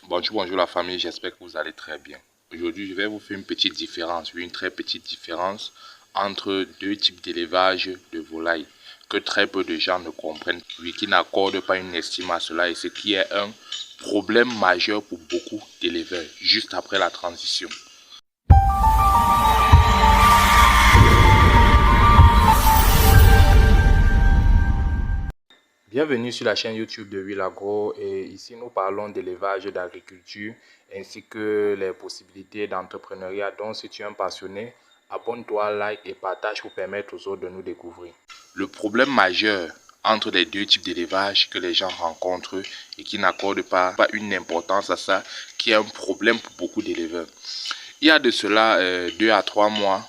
Bonjour la famille, j'espère que vous allez très bien. Aujourd'hui, je vais vous faire une petite différence, une très petite différence entre deux types d'élevage de volailles que très peu de gens ne comprennent, qui n'accordent pas une estime à cela et ce qui est un problème majeur pour beaucoup d'éleveurs juste après la transition. Bienvenue sur la chaîne YouTube de Will Agro et ici nous parlons d'élevage et d'agriculture ainsi que les possibilités d'entrepreneuriat. Donc si tu es un passionné, abonne-toi, like et partage pour permettre aux autres de nous découvrir. Le problème majeur entre les deux types d'élevage que les gens rencontrent et qui n'accordent pas une importance à ça, qui est un problème pour beaucoup d'éleveurs. Il y a de cela 2 à 3 mois,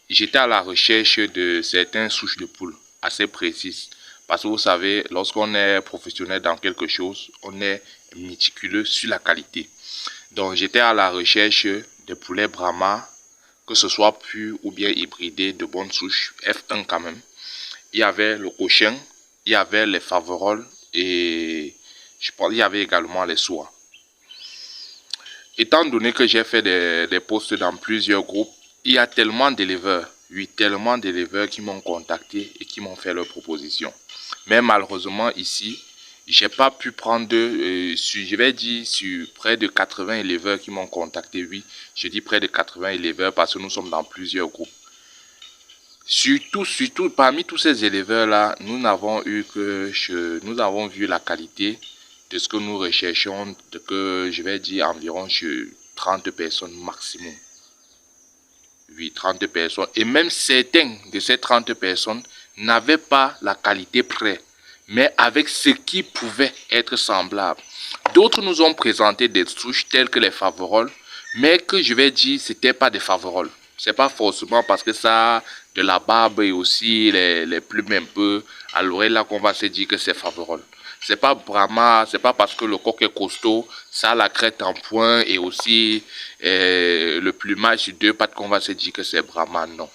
j'étais à la recherche de certaines souches de poules assez précises. Parce que vous savez, lorsqu'on est professionnel dans quelque chose, on est méticuleux sur la qualité. Donc j'étais à la recherche des poulets Brahma, que ce soit pur ou bien hybridés de bonnes souches, F1 quand même. Il y avait le Cochin, il y avait les Faverolles et je pense qu'il y avait également les soies. Étant donné que j'ai fait des posts dans plusieurs groupes, il y a tellement d'éleveurs, tellement d'éleveurs qui m'ont contacté et qui m'ont fait leurs propositions. Mais malheureusement ici, j'ai pas pu prendre, je vais dire sur près de 80 éleveurs qui m'ont contacté, oui. Je dis près de 80 éleveurs parce que nous sommes dans plusieurs groupes. Surtout, parmi tous ces éleveurs-là, nous avons vu la qualité de ce que nous recherchons, je vais dire environ 30 personnes maximum. Oui, 30 personnes. Et même certains de ces 30 personnes n'avaient pas la qualité près, mais avec ce qui pouvait être semblable. D'autres nous ont présenté des souches telles que les Faverolles, mais que je vais dire, c'était pas des Faverolles. C'est pas forcément parce que ça a de la barbe et aussi les plumes un peu à l'oreille là qu'on va se dire que c'est Faverolles. C'est pas Brahma, c'est pas parce que le coq est costaud, ça a la crête en point et aussi le plumage sur deux pattes qu'on va se dire que c'est Brahma, non.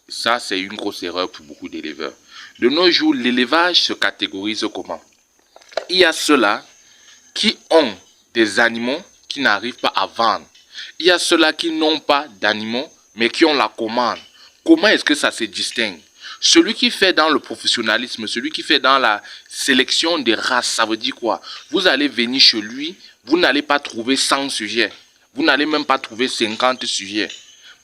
Ça, c'est une grosse erreur pour beaucoup d'éleveurs. De nos jours, l'élevage se catégorise comment? Il y a ceux-là qui ont des animaux qui n'arrivent pas à vendre. Il y a ceux-là qui n'ont pas d'animaux, mais qui ont la commande. Comment est-ce que ça se distingue? Celui qui fait dans le professionnalisme, celui qui fait dans la sélection des races, ça veut dire quoi? Vous allez venir chez lui, vous n'allez pas trouver 100 sujets. Vous n'allez même pas trouver 50 sujets.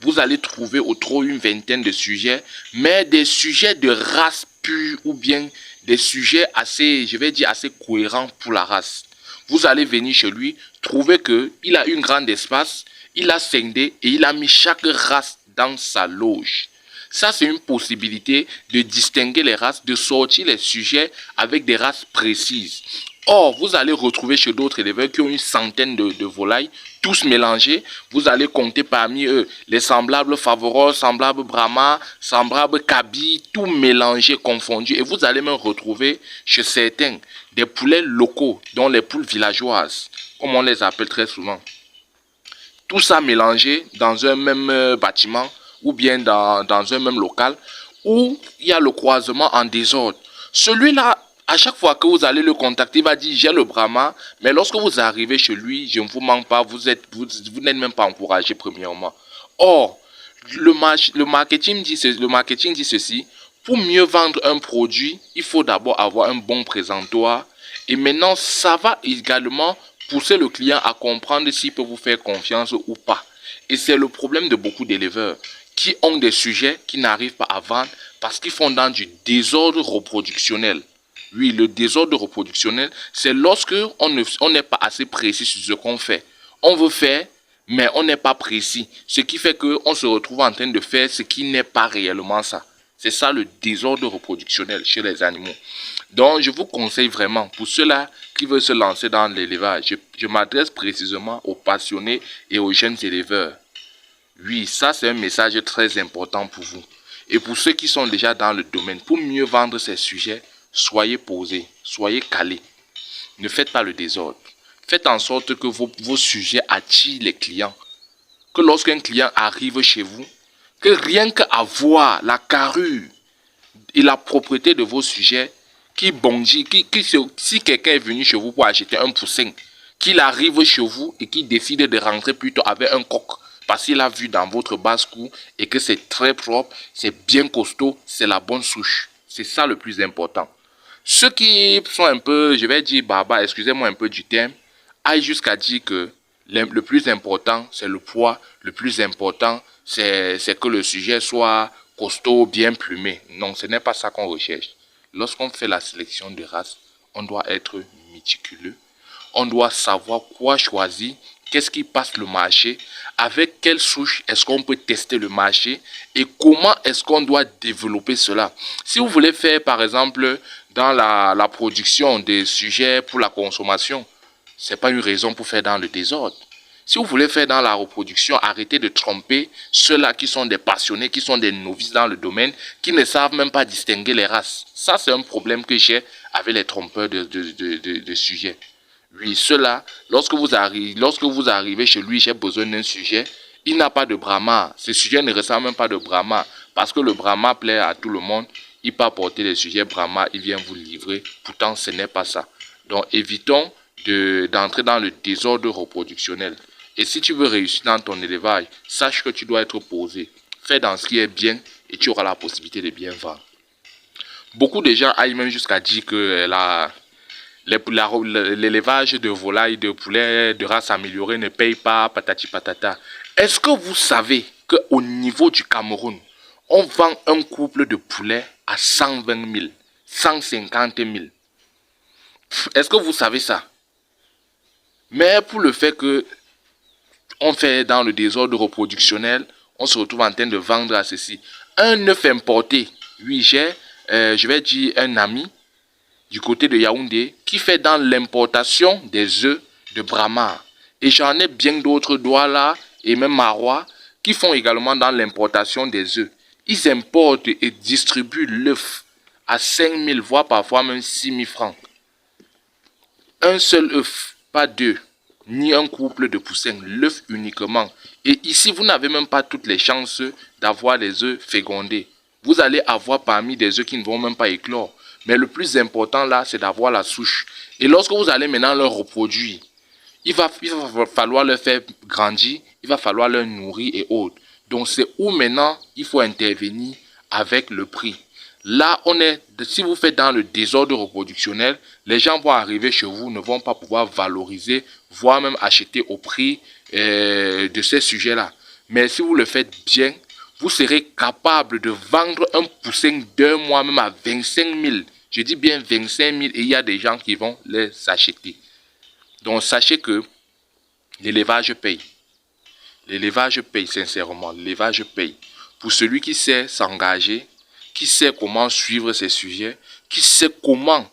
Vous allez trouver au trop une vingtaine de sujets, mais des sujets de race pure ou bien des sujets assez, je vais dire, assez cohérents pour la race. Vous allez venir chez lui, trouver qu'il a une grande espace, il a scindé et il a mis chaque race dans sa loge. Ça, c'est une possibilité de distinguer les races, de sortir les sujets avec des races précises. Or, vous allez retrouver chez d'autres éleveurs qui ont une centaine de volailles, tous mélangés. Vous allez compter parmi eux les semblables Faverolles, semblables Brahma, semblables Kaby, tout mélangé, confondu. Et vous allez même retrouver chez certains des poulets locaux, dont les poules villageoises, comme on les appelle très souvent. Tout ça mélangé dans un même bâtiment ou bien dans un même local où il y a le croisement en désordre. Celui-là, à chaque fois que vous allez le contacter, il va dire j'ai le Brahma, mais lorsque vous arrivez chez lui, je ne vous manque pas, vous n'êtes même pas encouragé premièrement. Or, le marketing dit ceci, pour mieux vendre un produit, il faut d'abord avoir un bon présentoir et maintenant ça va également pousser le client à comprendre s'il peut vous faire confiance ou pas. Et c'est le problème de beaucoup d'éleveurs qui ont des sujets qui n'arrivent pas à vendre parce qu'ils font dans du désordre reproductionnel. Oui, le désordre reproductionnel, c'est lorsque on n'est pas assez précis sur ce qu'on fait. On veut faire, mais on n'est pas précis. Ce qui fait qu'on se retrouve en train de faire ce qui n'est pas réellement ça. C'est ça le désordre reproductionnel chez les animaux. Donc, je vous conseille vraiment, pour ceux-là qui veulent se lancer dans l'élevage, je m'adresse précisément aux passionnés et aux jeunes éleveurs. Oui, ça c'est un message très important pour vous. Et pour ceux qui sont déjà dans le domaine, pour mieux vendre ces sujets, soyez posés, soyez calés. Ne faites pas le désordre. Faites en sorte que vos sujets attirent les clients. Que lorsqu'un client arrive chez vous, que rien qu'à voir la carrure et la propreté de vos sujets, qui bondit, si quelqu'un est venu chez vous pour acheter un poussin, qu'il arrive chez vous et qu'il décide de rentrer plutôt avec un coq. Parce qu'il a vu dans votre basse-cour et que c'est très propre, c'est bien costaud, c'est la bonne souche. C'est ça le plus important. Ceux qui sont un peu, je vais dire baba, excusez-moi un peu du terme, aillent jusqu'à dire que le plus important, c'est le poids. Le plus important, c'est que le sujet soit costaud, bien plumé. Non, ce n'est pas ça qu'on recherche. Lorsqu'on fait la sélection de races, on doit être méticuleux. On doit savoir quoi choisir, qu'est-ce qui passe le marché, avec quelle souche est-ce qu'on peut tester le marché et comment est-ce qu'on doit développer cela. Si vous voulez faire par exemple dans la production des sujets pour la consommation, ce n'est pas une raison pour faire dans le désordre. Si vous voulez faire dans la reproduction, arrêtez de tromper ceux-là qui sont des passionnés, qui sont des novices dans le domaine, qui ne savent même pas distinguer les races. Ça, c'est un problème que j'ai avec les trompeurs de sujets. Oui, ceux-là, lorsque vous arrivez chez lui, j'ai besoin d'un sujet, il n'a pas de Brahma. Ce sujet ne ressemble même pas de Brahma. Parce que le Brahma plaît à tout le monde. Il peut apporter des sujets Brahma, il vient vous livrer. Pourtant, ce n'est pas ça. Donc, évitons d'entrer dans le désordre reproductionnel. Et si tu veux réussir dans ton élevage, sache que tu dois être posé. Fais dans ce qui est bien et tu auras la possibilité de bien vendre. Beaucoup de gens aillent même jusqu'à dire que l'élevage de volailles, de poulets, de races améliorées ne paye pas, patati patata. Est-ce que vous savez qu'au niveau du Cameroun, on vend un couple de poulets à 120 000, 150 000? Est-ce que vous savez ça? Mais pour le fait que on fait dans le désordre reproductionnel, on se retrouve en train de vendre à ceci. Un œuf importé, oui, j'ai, je vais dire un ami du côté de Yaoundé qui fait dans l'importation des œufs de Brahma. Et j'en ai bien d'autres Douala et même Marois qui font également dans l'importation des œufs. Ils importent et distribuent l'œuf à 5 000, voire parfois même 6 000 francs. Un seul œuf, pas deux, ni un couple de poussins, l'œuf uniquement. Et ici, vous n'avez même pas toutes les chances d'avoir les œufs fécondés. Vous allez avoir parmi des œufs qui ne vont même pas éclore. Mais le plus important là, c'est d'avoir la souche. Et lorsque vous allez maintenant leur reproduire, il va falloir leur faire grandir, il va falloir leur nourrir et autres. Donc c'est où maintenant il faut intervenir avec le prix. Là, si vous faites dans le désordre reproductionnel, les gens vont arriver chez vous, ne vont pas pouvoir valoriser, voire même acheter au prix de ces sujets-là. Mais si vous le faites bien, vous serez capable de vendre un poussin d'un mois même à 25 000. Je dis bien 25 000 et il y a des gens qui vont les acheter. Donc sachez que l'élevage paye. L'élevage paye sincèrement, l'élevage paye. Pour celui qui sait s'engager, qui sait comment suivre ces sujets, qui sait comment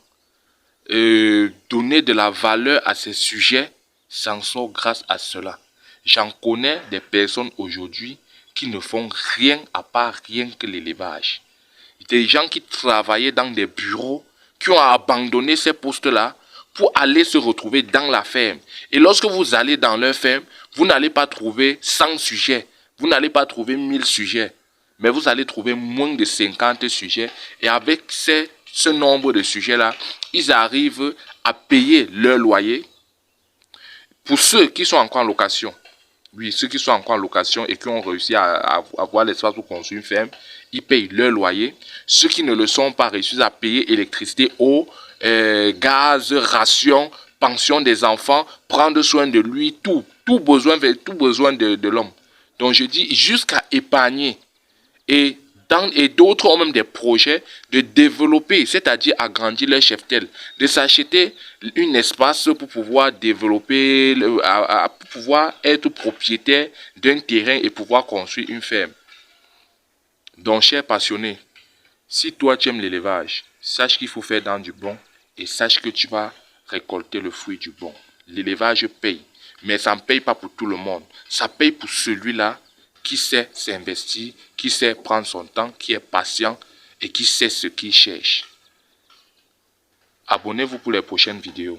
donner de la valeur à ces sujets, s'en sort grâce à cela. J'en connais des personnes aujourd'hui qui ne font rien à part rien que l'élevage. Des gens qui travaillaient dans des bureaux, qui ont abandonné ces postes-là pour aller se retrouver dans la ferme. Et lorsque vous allez dans leur ferme, vous n'allez pas trouver 100 sujets, vous n'allez pas trouver 1000 sujets, mais vous allez trouver moins de 50 sujets. Et avec ce nombre de sujets-là, ils arrivent à payer leur loyer. Pour ceux qui sont encore en location, oui, ceux qui sont encore en location et qui ont réussi à avoir l'espace pour construire une ferme, ils payent leur loyer. Ceux qui ne le sont pas réussissent à payer électricité, eau, gaz, ration, pension des enfants, prendre soin de lui, tout besoin de l'homme. Donc je dis jusqu'à épargner. Et d'autres ont même des projets de développer, c'est-à-dire agrandir leur cheptel, de s'acheter un espace pour pouvoir développer, pour pouvoir être propriétaire d'un terrain et pouvoir construire une ferme. Donc, chers passionnés, si toi tu aimes l'élevage, sache qu'il faut faire dans du bon et sache que tu vas récolter le fruit du bon. L'élevage paye, mais ça ne paye pas pour tout le monde. Ça paye pour celui-là qui sait s'investir, qui sait prendre son temps, qui est patient et qui sait ce qu'il cherche. Abonnez-vous pour les prochaines vidéos.